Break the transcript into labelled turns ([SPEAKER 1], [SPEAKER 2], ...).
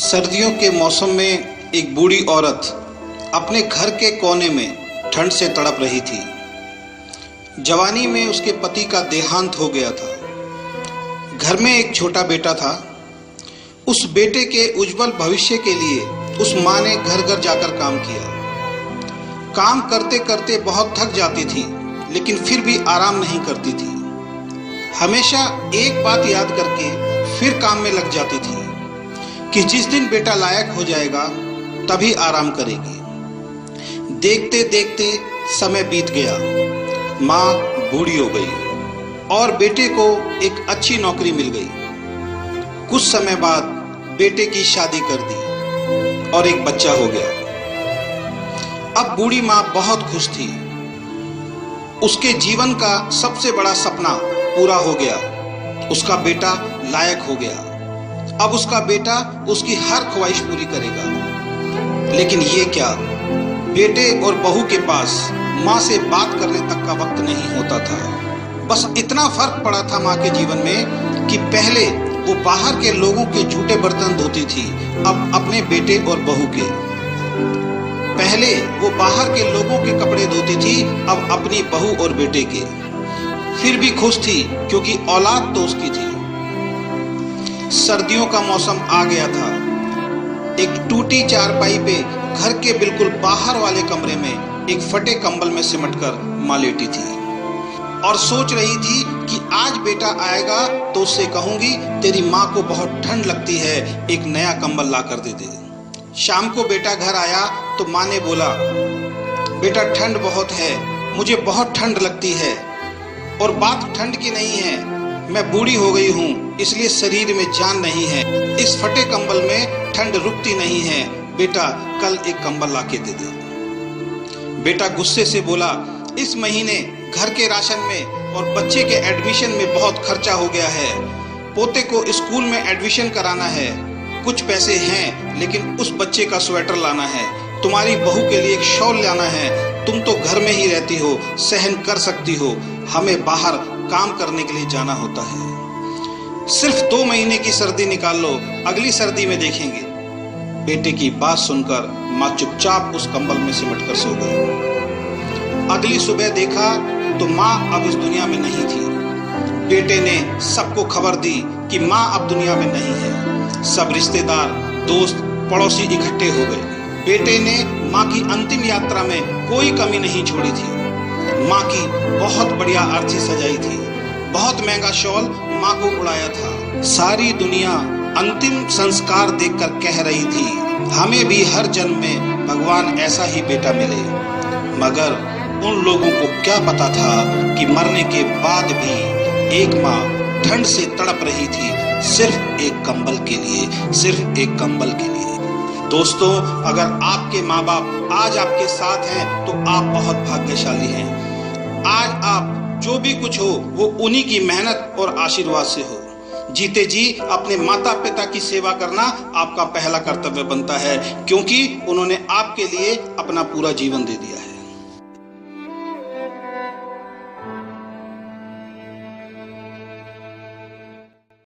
[SPEAKER 1] सर्दियों के मौसम में एक बूढ़ी औरत अपने घर के कोने में ठंड से तड़प रही थी। जवानी में उसके पति का देहांत हो गया था। घर में एक छोटा बेटा था। उस बेटे के उज्जवल भविष्य के लिए उस माँ ने घर घर जाकर काम किया। काम करते करते बहुत थक जाती थी, लेकिन फिर भी आराम नहीं करती थी। हमेशा एक बात याद करके फिर काम में लग जाती थी कि जिस दिन बेटा लायक हो जाएगा तभी आराम करेगी। देखते देखते समय बीत गया। माँ बूढ़ी हो गई और बेटे को एक अच्छी नौकरी मिल गई। कुछ समय बाद बेटे की शादी कर दी और एक बच्चा हो गया। अब बूढ़ी माँ बहुत खुश थी। उसके जीवन का सबसे बड़ा सपना पूरा हो गया। उसका बेटा लायक हो गया। अब उसका बेटा उसकी हर ख्वाहिश पूरी करेगा। लेकिन ये क्या, बेटे और बहू के पास माँ से बात करने तक का वक्त नहीं होता था। बस इतना फर्क पड़ा था माँ के जीवन में कि पहले वो बाहर के लोगों के जूठे बर्तन धोती थी, अब अपने बेटे और बहू के। पहले वो बाहर के लोगों के कपड़े धोती थी, अब अपनी बहू और बेटे के। फिर भी खुश थी क्योंकि औलाद तो उसकी थी। सर्दियों का मौसम आ गया था। एक टूटी चारपाई पे घर के बिल्कुल बाहर वाले कमरे में एक फटे कंबल में सिमटकर माँ लेटी थी और सोच रही थी कि आज बेटा आएगा तो उससे कहूंगी तेरी माँ को बहुत ठंड लगती है, एक नया कंबल ला कर दे दे। शाम को बेटा घर आया तो माँ ने बोला, बेटा ठंड बहुत है, मुझे बहुत ठंड लगती है। और बात ठंड की नहीं है, मैं बूढ़ी हो गई हूँ इसलिए शरीर में जान नहीं है। इस फटे कंबल में ठंड रुकती नहीं है। बेटा कल एक कंबल ला के दे दे। बेटा गुस्से से बोला, इस महीने घर के राशन में और बच्चे के एडमिशन में बहुत खर्चा हो गया है। पोते को स्कूल में एडमिशन कराना है, कुछ पैसे हैं, लेकिन उस बच्चे का स्वेटर लाना है, तुम्हारी बहू के लिए एक शॉल लाना है। तुम तो घर में ही रहती हो, सहन कर सकती हो, हमें बाहर काम करने के लिए जाना होता है। सिर्फ 2 महीने की सर्दी निकाल लो, अगली सर्दी में देखेंगे। बेटे की बात सुनकर माँ चुपचाप उस कंबल में सिमट कर सो गई। अगली सुबह देखा तो माँ अब इस दुनिया में नहीं थी। बेटे ने सबको खबर दी कि माँ अब दुनिया में नहीं है। सब रिश्तेदार, दोस्त, पड़ोसी इकट्ठे हो गए। बेटे ने माँ की अंतिम यात्रा में कोई कमी नहीं छोड़ी थी। माँ की बहुत बढ़िया अर्थी सजाई थी, बहुत महंगा शॉल माँ को उड़ाया था। सारी दुनिया अंतिम संस्कार देखकर कह रही थी, हमें भी हर जन्म में भगवान ऐसा ही बेटा मिले। मगर उन लोगों को क्या पता था कि मरने के बाद भी एक माँ ठंड से तड़प रही थी, सिर्फ एक कंबल के लिए, सिर्फ एक कंबल के लिए। दोस्तों, अगर आपके माँ बाप आज आपके साथ हैं तो आप बहुत भाग्यशाली हैं। आज आप जो भी कुछ हो वो उन्हीं की मेहनत और आशीर्वाद से हो। जीते जी अपने माता पिता की सेवा करना आपका पहला कर्तव्य बनता है, क्योंकि उन्होंने आपके लिए अपना पूरा जीवन दे दिया है।